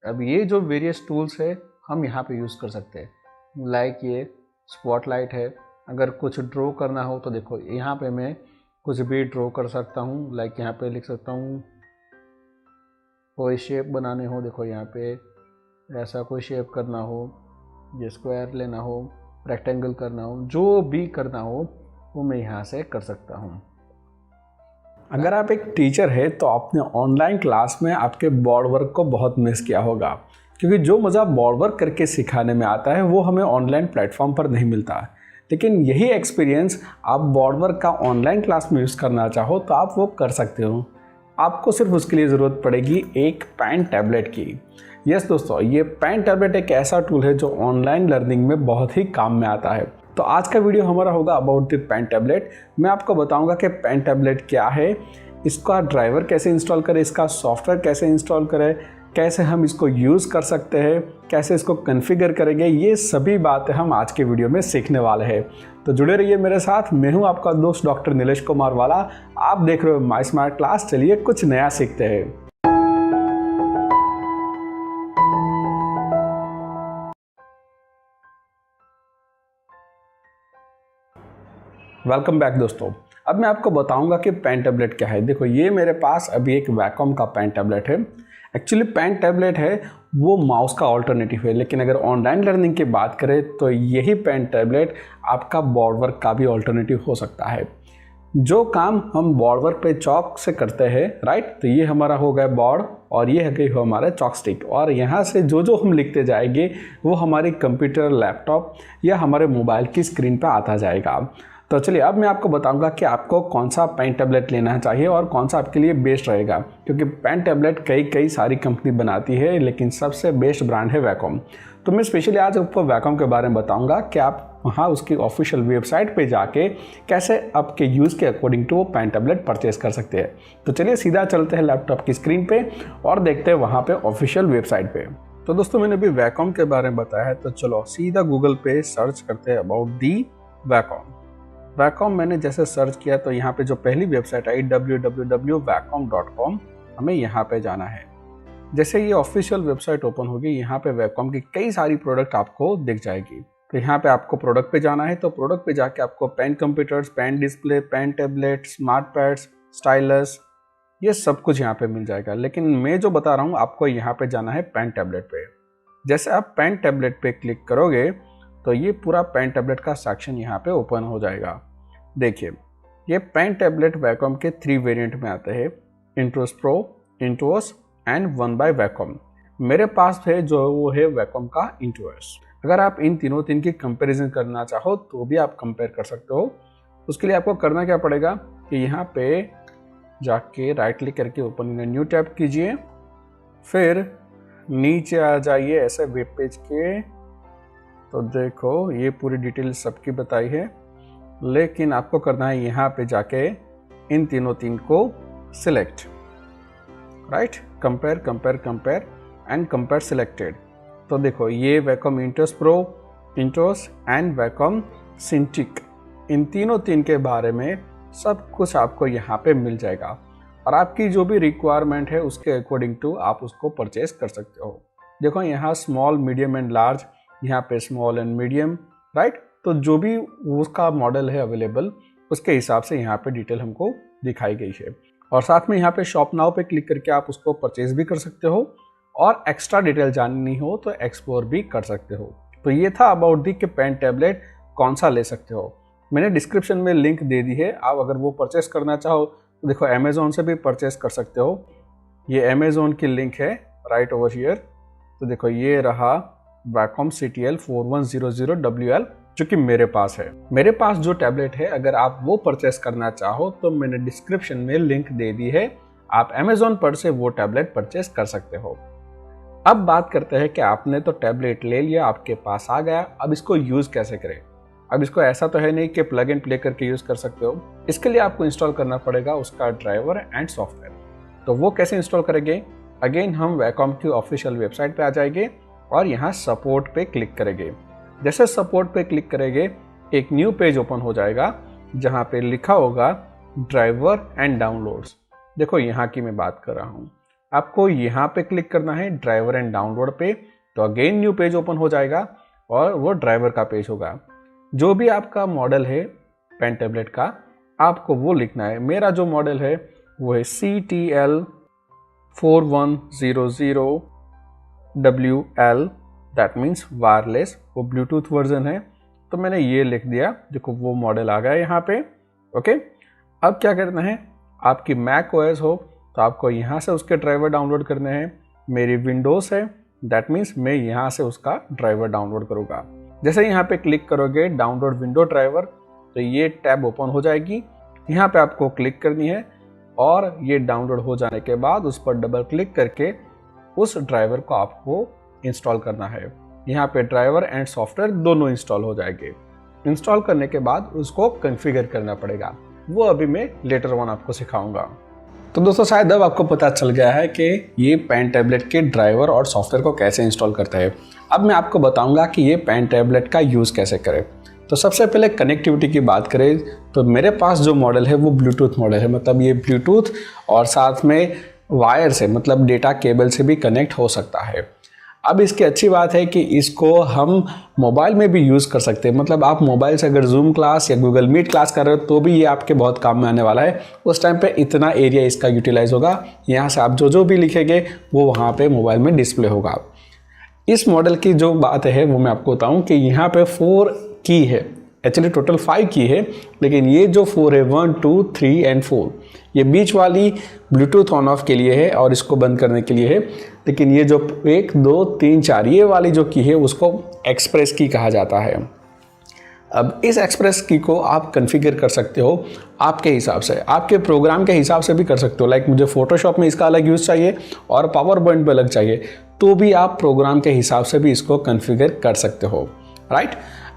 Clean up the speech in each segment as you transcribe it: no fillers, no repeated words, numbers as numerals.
अब ये जो वेरियस टूल्स है हम यहाँ पे यूज़ कर सकते हैं, लाइक ये स्पॉटलाइट है। अगर कुछ ड्रॉ करना हो तो देखो यहाँ पे मैं कुछ भी ड्रॉ कर सकता हूँ, लाइक यहाँ पे लिख सकता हूँ। कोई शेप बनाने हो, देखो यहाँ पे ऐसा कोई शेप करना हो, ये स्क्वायर लेना हो, रेक्टेंगल करना हो, जो भी करना हो वो मैं यहाँ से कर सकता हूँ। अगर आप एक टीचर है तो आपने ऑनलाइन क्लास में आपके बोर्ड वर्क को बहुत मिस किया होगा, क्योंकि जो मज़ा बोर्ड वर्क करके सिखाने में आता है वो हमें ऑनलाइन प्लेटफॉर्म पर नहीं मिलता। लेकिन यही एक्सपीरियंस आप बोर्ड वर्क का ऑनलाइन क्लास में यूज़ करना चाहो तो आप वो कर सकते हो। आपको सिर्फ उसके लिए ज़रूरत पड़ेगी एक पेन टैबलेट की। यस दोस्तों, ये पेन टैबलेट एक ऐसा टूल है जो ऑनलाइन लर्निंग में बहुत ही काम में आता है। तो आज का वीडियो हमारा होगा अबाउट द पेन टैबलेट। मैं आपको बताऊंगा कि पेन टैबलेट क्या है, इसका ड्राइवर कैसे इंस्टॉल करें, इसका सॉफ्टवेयर कैसे इंस्टॉल करें, कैसे हम इसको यूज़ कर सकते हैं, कैसे इसको कॉन्फ़िगर करेंगे। ये सभी बातें हम आज के वीडियो में सीखने वाले हैं। तो जुड़े रहिए मेरे साथ। मैं हूँ आपका दोस्त डॉक्टर नीलेश कुमार वाला। आप देख रहे हो माई स्मार्ट क्लास। चलिए कुछ नया सीखते हैं। वेलकम बैक दोस्तों। अब मैं आपको बताऊंगा कि पेन टैबलेट क्या है। देखो ये मेरे पास अभी एक वैकॉम का पेन टैबलेट है। एक्चुअली पेन टैबलेट है वो माउस का ऑल्टरनेटिव है, लेकिन अगर ऑनलाइन लर्निंग की बात करें तो यही पेन टैबलेट आपका बोर्ड वर्क का भी ऑल्टरनेटिव हो सकता है। जो काम हम बोर्ड वर्क पे चॉक से करते हैं, राइट, तो ये हमारा हो गया बोर्ड और ये है गई हो हमारा चॉक स्टिक, और यहाँ से जो हम लिखते जाएंगे वो हमारी कंप्यूटर, लैपटॉप या हमारे मोबाइल की स्क्रीन पर आता जाएगा। तो चलिए अब मैं आपको बताऊंगा कि आपको कौन सा पेन टैबलेट लेना चाहिए और कौन सा आपके लिए बेस्ट रहेगा, क्योंकि पेन टैबलेट कई सारी कंपनी बनाती है, लेकिन सबसे बेस्ट ब्रांड है वैकॉम। तो मैं स्पेशली आज आपको वैकॉम के बारे में बताऊंगा कि आप वहाँ उसकी ऑफिशियल वेबसाइट पे जाके कैसे आपके यूज़ के अकॉर्डिंग टू वो पेन टैबलेट परचेज कर सकते हैं। तो चलिए सीधा चलते हैं लैपटॉप की स्क्रीन पर और देखते हैं वहाँ पर ऑफिशियल वेबसाइट पर। तो दोस्तों मैंने अभी वैकॉम के बारे में बताया है, तो चलो सीधा गूगल पे सर्च करते हैं अबाउट दी वैकॉम। वैकॉम मैंने जैसे सर्च किया तो यहाँ पे जो पहली वेबसाइट आई www.vacom.com, हमें यहाँ पे जाना है। जैसे ये ऑफिशियल वेबसाइट ओपन होगी, यहाँ पे वैकॉम की कई सारी प्रोडक्ट आपको दिख जाएगी। तो यहाँ पे आपको प्रोडक्ट पे जाना है। तो प्रोडक्ट पे जाके आपको pen computers, pen display, pen tablet, smart pads, stylus, ये सब कुछ यहाँ पे मिल जाएगा। लेकिन मैं जो बता रहा हूँ आपको यहाँ पे जाना है पेन टैबलेट पे। जैसे आप पेन टैबलेट पे क्लिक करोगे तो ये पूरा पेन टैबलेट का सेक्शन यहाँ पे ओपन हो जाएगा। देखिए ये पेन टैबलेट वैकॉम के 3 वेरिएंट में आते हैं, इंटोस प्रो, इंटोस एंड 1 by वैकॉम। मेरे पास है जो वो है वैकॉम का इंटोस। अगर आप इन तीनों की कंपैरिजन करना चाहो तो भी आप कंपेयर कर सकते हो। उसके लिए आपको करना क्या पड़ेगा कि यहाँ पे जाके राइट क्लिक करके ओपन इन न्यू टैब कीजिए, फिर नीचे आ जाइए ऐसे वेब पेज के। तो देखो ये पूरी डिटेल सबकी बताई है, लेकिन आपको करना है यहाँ पे जाके इन तीनों को select, right, compare compare compare and compare selected. तो देखो ये वैकॉम इंटोस प्रो, इंटोस एंड वैकॉम सिंटिक, इन तीनों के बारे में सब कुछ आपको यहाँ पे मिल जाएगा, और आपकी जो भी रिक्वायरमेंट है उसके अकॉर्डिंग टू आप उसको परचेज कर सकते हो। देखो यहाँ स्मॉल, मीडियम एंड लार्ज, यहाँ पे स्मॉल एंड मीडियम, राइट। तो जो भी उसका मॉडल है अवेलेबल उसके हिसाब से यहाँ पे डिटेल हमको दिखाई गई है। और साथ में यहाँ पे शॉप नाउ पे क्लिक करके आप उसको परचेज भी कर सकते हो, और एक्स्ट्रा डिटेल जाननी हो तो एक्सप्लोर भी कर सकते हो। तो ये था अबाउट दी कि पेन टैबलेट कौन सा ले सकते हो। मैंने डिस्क्रिप्शन में लिंक दे दी है, आप अगर वो परचेस करना चाहो तो देखो अमेजोन से भी परचेस कर सकते हो। ये अमेजोन की लिंक है राइट ओवर हियर। तो देखो ये रहा वैकॉम CTL 4100WL जो कि मेरे पास है। मेरे पास जो टैबलेट है अगर आप वो परचेस करना चाहो तो मैंने डिस्क्रिप्शन में लिंक दे दी है, आप अमेजोन पर से वो टैबलेट परचेस कर सकते हो। अब बात करते हैं कि आपने तो टैबलेट ले लिया, आपके पास आ गया, अब इसको यूज़ कैसे करें। अब इसको ऐसा तो है नहीं कि प्लग एंड प्ले करके यूज़ कर सकते हो। इसके लिए आपको इंस्टॉल करना पड़ेगा उसका ड्राइवर एंड सॉफ्टवेयर। तो वो कैसे इंस्टॉल करेंगे, अगेन हम वैकॉम की ऑफिशियल वेबसाइट पे आ जाएंगे और यहाँ सपोर्ट पे क्लिक करेंगे। जैसे सपोर्ट पे क्लिक करेंगे एक न्यू पेज ओपन हो जाएगा जहाँ पे लिखा होगा ड्राइवर एंड डाउनलोड्स। देखो यहाँ की मैं बात कर रहा हूँ। आपको यहाँ पे क्लिक करना है ड्राइवर एंड डाउनलोड पे, तो अगेन न्यू पेज ओपन हो जाएगा और वो ड्राइवर का पेज होगा। जो भी आपका मॉडल है पेन टैबलेट का, आपको वो लिखना है। मेरा जो मॉडल है वो है CTL4100WL, दैट मीन्स वायरलेस, वो ब्लूटूथ वर्जन है, तो मैंने ये लिख दिया। देखो वो मॉडल आ गया यहाँ पे। ओके, अब क्या करना है, आपकी मैक ओएस हो तो आपको यहाँ से उसके ड्राइवर डाउनलोड करने हैं। मेरी विंडोज़ है, दैट मीन्स मैं यहाँ से उसका ड्राइवर डाउनलोड करूँगा। जैसे यहाँ पे क्लिक करोगे डाउनलोड विंडो ड्राइवर, तो ये टैब ओपन हो जाएगी। यहाँ पे आपको क्लिक करनी है और ये डाउनलोड हो जाने के बाद उस पर डबल क्लिक करके उस ड्राइवर को आपको इंस्टॉल करना है। यहाँ पे ड्राइवर एंड सॉफ्टवेयर दोनों इंस्टॉल हो जाएंगे। इंस्टॉल करने के बाद उसको कॉन्फ़िगर करना पड़ेगा, वो अभी मैं लेटर ऑन आपको सिखाऊंगा। तो दोस्तों शायद अब आपको पता चल गया है कि ये पेन टैबलेट के ड्राइवर और सॉफ्टवेयर को कैसे इंस्टॉल करता है। अब मैं आपको बताऊंगा कि ये पेन टैबलेट का यूज़ कैसे करें। तो सबसे पहले कनेक्टिविटी की बात करें तो मेरे पास जो मॉडल है वो ब्लूटूथ मॉडल है, मतलब ये ब्लूटूथ और साथ में वायर से, मतलब डेटा केबल से भी कनेक्ट हो सकता है। अब इसकी अच्छी बात है कि इसको हम मोबाइल में भी यूज़ कर सकते हैं, मतलब आप मोबाइल से अगर जूम क्लास या गूगल मीट क्लास कर रहे हो तो भी ये आपके बहुत काम में आने वाला है। उस टाइम पे इतना एरिया इसका यूटिलाइज होगा, यहाँ से आप जो भी लिखेंगे वो वहाँ पे मोबाइल में डिस्प्ले होगा। इस मॉडल की जो बात है वो मैं आपको बताऊँ कि यहाँ पे 4 की है, एक्चुअली टोटल 5 की है, लेकिन ये जो 4 है 1 2 3 एंड 4, ये बीच वाली ब्लूटूथ ऑन ऑफ के लिए है और इसको बंद करने के लिए है। लेकिन ये जो 1 2 3 4 ये वाली जो की है उसको एक्सप्रेस की कहा जाता है। अब इस एक्सप्रेस की को आप कॉन्फ़िगर कर सकते हो आपके हिसाब से, आपके प्रोग्राम के हिसाब से भी कर सकते हो। लाइक मुझे फोटोशॉप में इसका अलग यूज़ चाहिए और पावर पॉइंट पे अलग चाहिए, तो भी आप प्रोग्राम के हिसाब से भी इसको कॉन्फ़िगर कर सकते हो, राइट।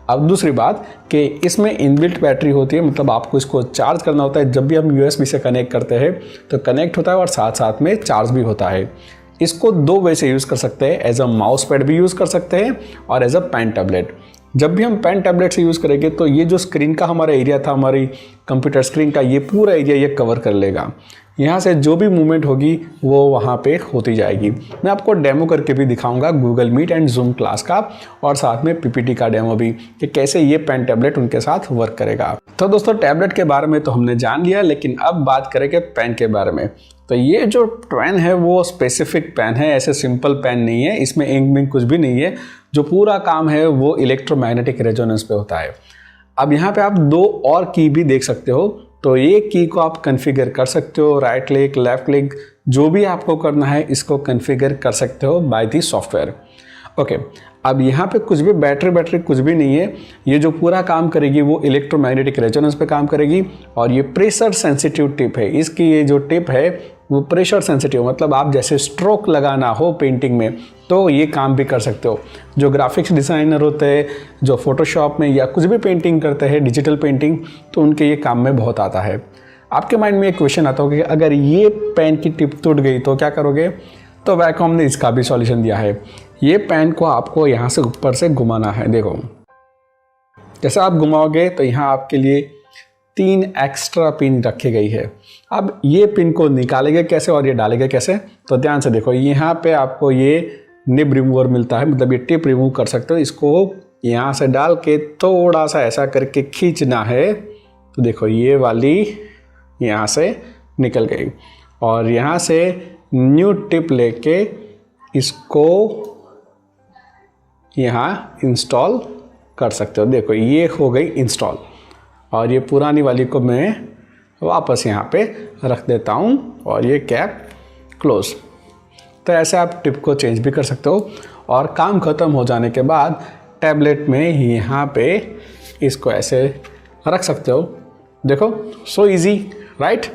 अब दूसरी बात कि इसमें इनबिल्ट बैटरी होती है, मतलब आपको इसको चार्ज करना होता है। जब भी हम USB से कनेक्ट करते हैं तो कनेक्ट होता है और साथ साथ में चार्ज भी होता है। इसको 2 वे से यूज़ कर सकते हैं, एज अ माउस पैड भी यूज़ कर सकते हैं और एज अ पेन टैबलेट। जब भी हम पेन टैबलेट से यूज़ करेंगे तो ये जो स्क्रीन का हमारा एरिया था, हमारी कंप्यूटर स्क्रीन का, ये पूरा एरिया ये कवर कर लेगा। यहाँ से जो भी मूवमेंट होगी वो वहाँ पे होती जाएगी। मैं आपको डेमो करके भी दिखाऊंगा Google Meet and Zoom class का, और साथ में PPT का डेमो भी, कि कैसे ये पेन टैबलेट उनके साथ वर्क करेगा। तो दोस्तों टैबलेट के बारे में तो हमने जान लिया, लेकिन अब बात करेंगे पेन के बारे में। तो ये जो पेन है वो स्पेसिफिक पेन है, ऐसे सिंपल पेन नहीं है, इसमें इंक विंक कुछ भी नहीं है। जो पूरा काम है वो इलेक्ट्रोमैग्नेटिक रेजोनेंस पे होता है। अब यहाँ पे आप 2 और की भी देख सकते हो, तो ये की को आप कॉन्फ़िगर कर सकते हो, राइट क्लिक लेफ्ट क्लिक जो भी आपको करना है इसको कॉन्फ़िगर कर सकते हो बाय दी सॉफ्टवेयर। ओके, अब यहाँ पे कुछ भी बैटरी कुछ भी नहीं है, ये जो पूरा काम करेगी वो इलेक्ट्रोमैग्नेटिक रेजोनेंस पे काम करेगी। और ये प्रेशर सेंसिटिव टिप है, इसकी ये जो टिप है वो प्रेशर सेंसिटिव, मतलब आप जैसे स्ट्रोक लगाना हो पेंटिंग में तो ये काम भी कर सकते हो। जो ग्राफिक्स डिज़ाइनर होते हैं, जो फोटोशॉप में या कुछ भी पेंटिंग करते हैं डिजिटल पेंटिंग, तो उनके ये काम में बहुत आता है। आपके माइंड में एक क्वेश्चन आता होगा कि अगर ये पेन की टिप टूट गई तो क्या करोगे? तो वैकॉम ने इसका भी सॉल्यूशन दिया है। ये पेन को आपको यहाँ से ऊपर से घुमाना है, देखो जैसे आप घुमाओगे तो यहाँ आपके लिए 3 एक्स्ट्रा पिन रखी गई है। अब ये पिन को निकालेंगे कैसे और ये डालेंगे कैसे, तो ध्यान से देखो, यहाँ पे आपको ये निब रिमूवर मिलता है, मतलब ये टिप रिमूव कर सकते हो। इसको यहाँ से डाल के थोड़ा सा ऐसा करके खींचना है, तो देखो ये वाली यहाँ से निकल गई। और यहाँ से न्यू टिप लेके इसको यहाँ इंस्टॉल कर सकते हो। देखो ये हो गई इंस्टॉल, और ये पुरानी वाली को मैं वापस यहाँ पे रख देता हूँ और ये कैप क्लोज। तो ऐसे आप टिप को चेंज भी कर सकते हो, और काम ख़त्म हो जाने के बाद टैबलेट में यहाँ पे इसको ऐसे रख सकते हो। देखो सो इजी, राइट।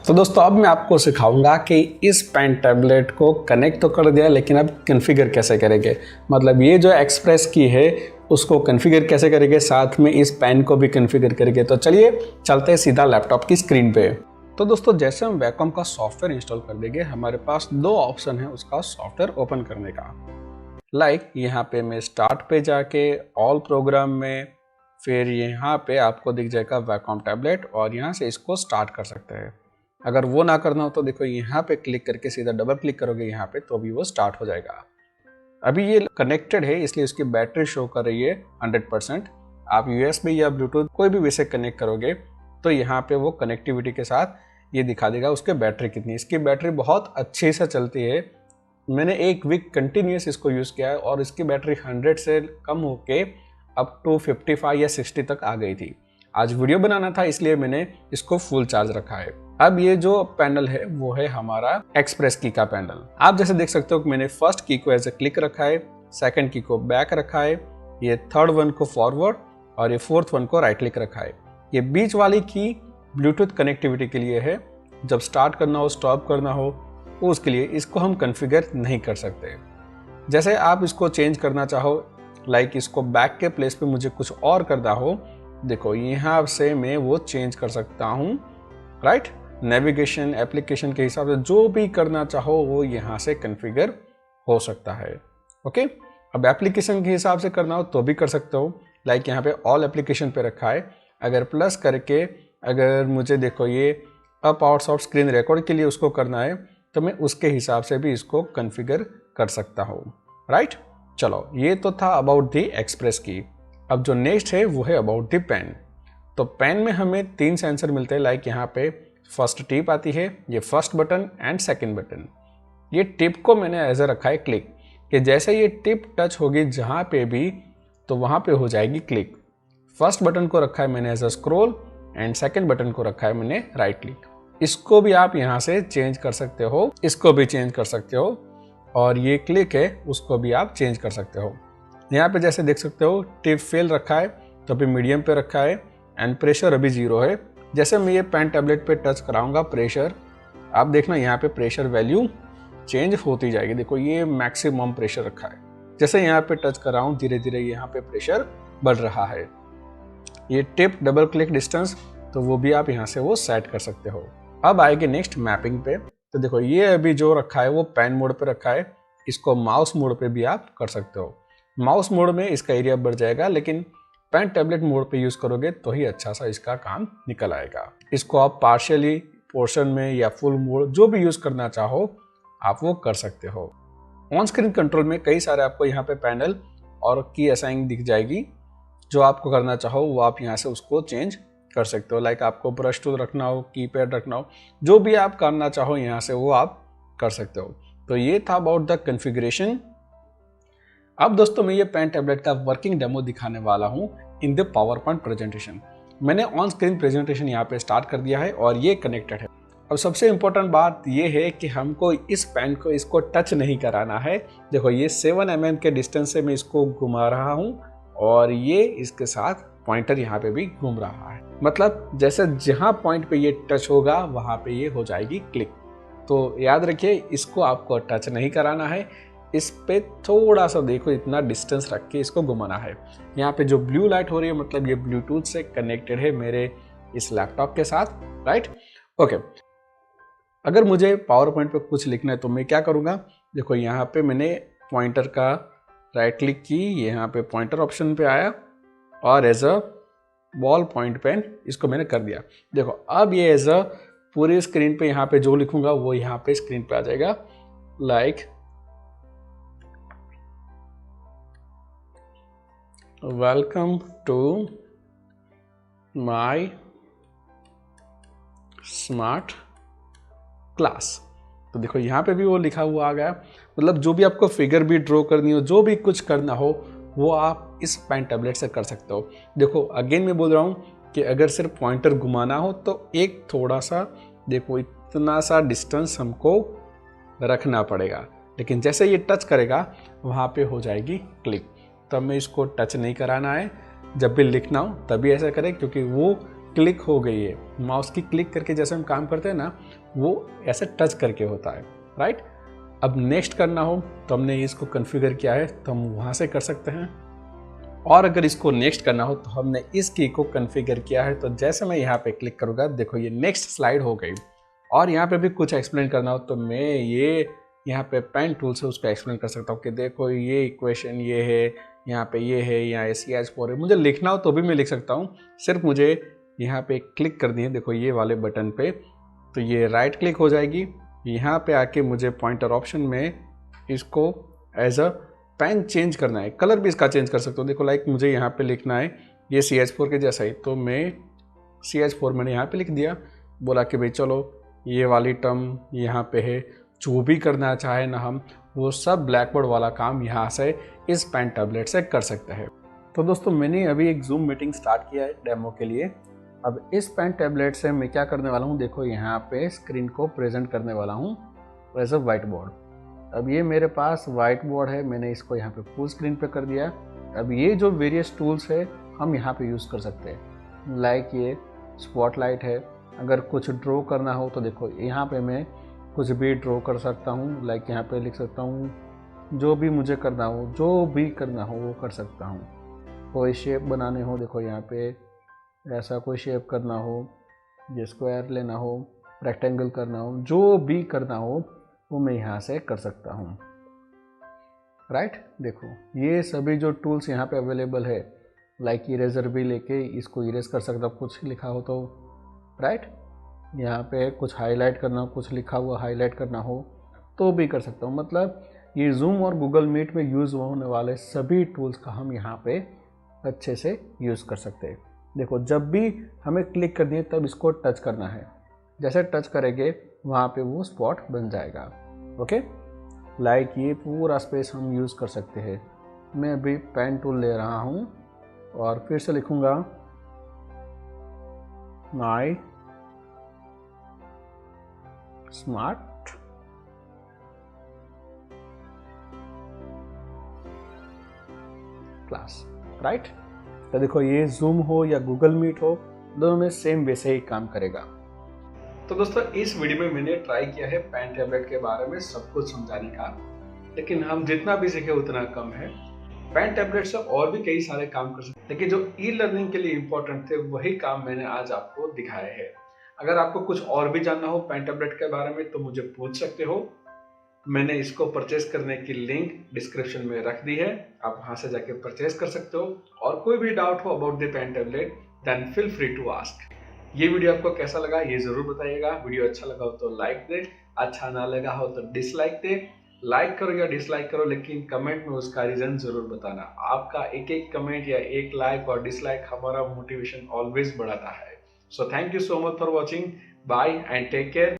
तो दोस्तों अब मैं आपको सिखाऊंगा कि इस पेन टैबलेट को कनेक्ट तो कर दिया, लेकिन अब कॉन्फ़िगर कैसे करेंगे, मतलब ये जो एक्सप्रेस की है उसको कॉन्फ़िगर कैसे करेंगे, साथ में इस पेन को भी कॉन्फ़िगर करेंगे। तो चलिए चलते हैं सीधा लैपटॉप की स्क्रीन पे। तो दोस्तों जैसे हम वैकॉम का सॉफ्टवेयर इंस्टॉल कर देंगे, हमारे पास 2 ऑप्शन है उसका सॉफ्टवेयर ओपन करने का। लाइक यहाँ पे मैं स्टार्ट पे जाके ऑल प्रोग्राम में, फिर यहाँ पे आपको दिख जाएगा वैकॉम टैबलेट, और यहाँ से इसको स्टार्ट कर सकते हैं। अगर वो ना करना हो तो देखो यहाँ पे क्लिक करके सीधा डबल क्लिक करोगे यहाँ पे तो अभी वो स्टार्ट हो जाएगा। अभी ये कनेक्टेड है इसलिए उसकी बैटरी शो कर रही है 100%। आप USB या ब्लूटूथ कोई भी वैसे कनेक्ट करोगे तो यहाँ पे वो कनेक्टिविटी के साथ ये दिखा देगा उसके बैटरी कितनी। इसकी बैटरी बहुत अच्छे से चलती है। मैंने 1 वीक कंटिन्यूस इसको यूज़ किया है और इसकी बैटरी 100 से कम होके अप टू 55 या 60 तक आ गई थी। आज वीडियो बनाना था इसलिए मैंने इसको फुल चार्ज रखा है। अब ये जो पैनल है वो है हमारा एक्सप्रेस की का पैनल। आप जैसे देख सकते हो कि मैंने फर्स्ट की को एज ए क्लिक रखा है, सेकंड की को बैक रखा है, ये थर्ड वन को फॉरवर्ड और ये फोर्थ वन को राइट क्लिक रखा है। ये बीच वाली की ब्लूटूथ कनेक्टिविटी के लिए है, जब स्टार्ट करना हो स्टॉप करना हो तो उसके लिए इसको हम कॉन्फ़िगर नहीं कर सकते। जैसे आप इसको चेंज करना चाहो, लाइक इसको बैक के प्लेस पे मुझे कुछ और करना हो, देखो यहाँ से मैं वो चेंज कर सकता हूँ, राइट। नेविगेशन एप्लीकेशन के हिसाब से जो भी करना चाहो वो यहाँ से कॉन्फ़िगर हो सकता है। ओके, अब एप्लीकेशन के हिसाब से करना हो तो भी कर सकते हो, लाइक यहाँ पे ऑल एप्लीकेशन पे रखा है। अगर प्लस करके अगर मुझे देखो ये up outs of screen record के लिए उसको करना है तो मैं उसके हिसाब से भी इसको कॉन्फ़िगर कर सकता हूँ, राइट। चलो ये तो था अबाउट द एक्सप्रेस की। अब जो नेक्स्ट है वो है अबाउट द पेन। तो पेन में हमें 3 सेंसर मिलते हैं, लाइक यहाँ पे फर्स्ट टिप आती है, ये first button and second button. ये टिप को मैंने एज रखा है क्लिक, कि जैसे ये टिप टच होगी जहाँ पे भी तो वहाँ पे हो जाएगी क्लिक। फर्स्ट बटन को रखा है मैंने as a scroll and second button को रखा है मैंने राइट क्लिक। इसको भी आप यहाँ से चेंज कर सकते हो, इसको भी चेंज कर सकते हो, और ये क्लिक है उसको भी आप चेंज कर सकते हो। यहाँ पे जैसे देख सकते हो टिप फेल रखा है तो अभी मीडियम पे रखा है एंड प्रेशर अभी 0 है। जैसे मैं ये पेन टैबलेट पे टच कराऊंगा प्रेशर, आप देखना यहाँ पे प्रेशर वैल्यू चेंज होती जाएगी। देखो ये मैक्सिमम प्रेशर रखा है, जैसे यहाँ पे टच कराऊं धीरे धीरे यहाँ पे प्रेशर बढ़ रहा है। ये टिप डबल क्लिक डिस्टेंस तो वो भी आप यहाँ से वो सेट कर सकते हो। अब आएगी नेक्स्ट मैपिंग पे। तो देखो ये अभी जो रखा है वो पेन मोड पे रखा है, इसको माउस मोड पे भी आप कर सकते हो। माउस मोड में इसका एरिया बढ़ जाएगा, लेकिन पेन टैबलेट मोड पे यूज करोगे तो ही अच्छा सा इसका काम निकल आएगा। इसको आप पार्शियली पोर्शन में या फुल मोड जो भी यूज करना चाहो आप वो कर सकते हो। ऑन स्क्रीन कंट्रोल में कई सारे आपको यहाँ पे पैनल और की असाइन दिख जाएगी, जो आपको करना चाहो वो आप यहाँ से उसको चेंज कर सकते हो। लाइक आपको ब्रश टूल रखना हो, कीपैड रखना हो, जो भी आप करना चाहो यहाँ से वो आप कर सकते हो। तो ये था अबाउट द कॉन्फ़िगरेशन। अब दोस्तों मैं ये पेन टैबलेट का वर्किंग डेमो दिखाने वाला हूँ in the power point presentation. मैंने ऑन स्क्रीन प्रेजेंटेशन यहाँ पे स्टार्ट कर दिया है और ये कनेक्टेड है। अब सबसे इम्पोर्टेंट बात ये है कि हमको इस पेन को इसको टच नहीं कराना है। देखो ये 7 mm के डिस्टेंस से मैं इसको घुमा रहा हूँ और ये इसके साथ पॉइंटर यहाँ पे भी घूम रहा है, मतलब जैसे जहाँ पॉइंट पे ये टच होगा वहाँ पे ये हो जाएगी क्लिक। तो याद रखिए इसको आपको टच नहीं कराना है, इस पे थोड़ा सा देखो इतना डिस्टेंस रख के इसको घुमाना है। यहाँ पे जो ब्लू लाइट हो रही है मतलब ये ब्लूटूथ से कनेक्टेड है मेरे इस लैपटॉप के साथ, राइट। ओके, अगर मुझे पावर पॉइंट पे कुछ लिखना है तो मैं क्या करूँगा, देखो यहाँ पे मैंने पॉइंटर का राइट क्लिक की, यहाँ पे पॉइंटर ऑप्शन पे आया और as a ball point pen इसको मैंने कर दिया। देखो अब ये एज अ पूरी स्क्रीन पे यहाँ पे जो लिखूंगा वो यहाँ पे स्क्रीन पे आ जाएगा, like welcome to my smart class. तो देखो यहाँ पे भी वो लिखा हुआ आ गया। मतलब जो भी आपको फिगर भी ड्रॉ करनी हो, जो भी कुछ करना हो वो आप इस पेन टैबलेट से कर सकते हो। देखो अगेन मैं बोल रहा हूँ कि अगर सिर्फ पॉइंटर घुमाना हो तो एक थोड़ा सा देखो इतना सा डिस्टेंस हमको रखना पड़ेगा, लेकिन जैसे ये टच करेगा वहाँ पे हो जाएगी क्लिक। तब में इसको टच नहीं कराना है, जब भी लिखना हो तभी ऐसा करें क्योंकि वो क्लिक हो गई है। माउस की क्लिक करके जैसे हम काम करते हैं ना वो ऐसे टच करके होता है, राइट। अब नेक्स्ट करना हो तो हमने इसको कॉन्फ़िगर किया है तो हम वहाँ से कर सकते हैं, और अगर इसको नेक्स्ट करना हो तो हमने इस की को कॉन्फ़िगर किया है। तो जैसे मैं यहाँ पे क्लिक करूँगा देखो ये नेक्स्ट स्लाइड हो गई। और यहाँ पे भी कुछ एक्सप्लेन करना हो तो मैं ये यहाँ पे पेन टूल से उसको एक्सप्लेन कर सकता हूँ कि देखो ये इक्वेशन ये है, यहाँ पे ये है, यहाँ CH4 है। मुझे लिखना हो तो भी मैं लिख सकता हूँ, सिर्फ मुझे यहाँ पे क्लिक कर दिए देखो ये वाले बटन पे तो ये राइट क्लिक हो जाएगी। यहाँ पे आके मुझे पॉइंटर ऑप्शन में इसको एज अ पेन चेंज करना है, कलर भी इसका चेंज कर सकते हो। देखो लाइक मुझे यहाँ पे लिखना है ये CH4 के जैसा ही, तो मैं CH4 मैंने यहाँ पे लिख दिया। बोला कि भाई चलो ये वाली टर्म यहाँ पे है, जो भी करना चाहे ना हम वो सब ब्लैक बोर्ड वाला काम यहाँ से इस पेन टैबलेट से कर सकते हैं। तो दोस्तों मैंने अभी एक जूम मीटिंग स्टार्ट किया है डेमो के लिए। अब इस पेन टैबलेट से मैं क्या करने वाला हूँ, देखो यहाँ पे स्क्रीन को प्रेजेंट करने वाला हूँ एज अ वाइट बोर्ड। अब ये मेरे पास वाइट बोर्ड है, मैंने इसको यहाँ पे फुल स्क्रीन पे कर दिया। अब ये जो वेरियस टूल्स है हम यहाँ पे यूज़ कर सकते हैं, लाइक ये स्पॉटलाइट है। अगर कुछ ड्रॉ करना हो तो देखो यहाँ पे मैं कुछ भी ड्रॉ कर सकता हूँ, लाइक यहाँ पे लिख सकता हूँ जो भी मुझे करना हो, जो भी करना हो वो कर सकता हूँ। कोई शेप बनाने हो, देखो यहाँ पे ऐसा कोई शेप करना हो, ये स्क्वायर लेना हो, रेक्टेंगल करना हो, जो भी करना हो वो मैं यहाँ से कर सकता हूँ। राइट, देखो ये सभी जो टूल्स यहाँ पे अवेलेबल है, लाइक इरेजर भी लेके इसको इरेज कर सकता हूँ, कुछ लिखा हो तो। राइट, यहाँ पे कुछ हाईलाइट करना हो, कुछ लिखा हुआ हाईलाइट करना हो तो भी कर सकता हूँ। मतलब ये जूम और गूगल मीट में यूज़ होने वाले सभी टूल्स का हम यहाँ पे अच्छे से यूज़ कर सकते हैं। देखो जब भी हमें क्लिक करनी है तब इसको टच करना है, जैसे टच करेंगे वहाँ पे वो स्पॉट बन जाएगा। ओके, लाइक ये पूरा स्पेस हम यूज़ कर सकते हैं। मैं अभी पेन टूल ले रहा हूँ और फिर से लिखूँगा माई स्मार्ट क्लास। राइट, तो देखो ये जूम हो या गूगल मीट हो, दोनों में सेम वैसे ही काम करेगा। तो दोस्तों इस वीडियो में मैंने ट्राई किया है पेन टैबलेट के बारे में सब कुछ समझाने का, लेकिन हम जितना भी सीखे उतना कम है। पेन टैबलेट से और भी कई सारे काम कर सकते हैं, लेकिन जो ई लर्निंग के लिए इंपॉर्टेंट थे वही काम मैंने आज आपको दिखाए हैं। अगर आपको कुछ और भी जानना हो पेन टैबलेट के बारे में तो मुझे पूछ सकते हो। मैंने इसको परचेस करने की लिंक डिस्क्रिप्शन में रख दी है, आप वहां से जाके परचेस कर सकते हो। और कोई भी डाउट हो about the pen tablet then feel free to ask. ये वीडियो आपको कैसा लगा ये जरूर बताइएगा। वीडियो अच्छा लगा हो तो लाइक दे, अच्छा ना लगा हो तो डिसलाइक दे। लाइक करो या डिसलाइक करो, लेकिन कमेंट में उसका रीजन जरूर बताना। आपका एक एक कमेंट या एक लाइक और डिसलाइक हमारा मोटिवेशन ऑलवेज बढ़ाता है। So thank you so much for watching, bye and take care.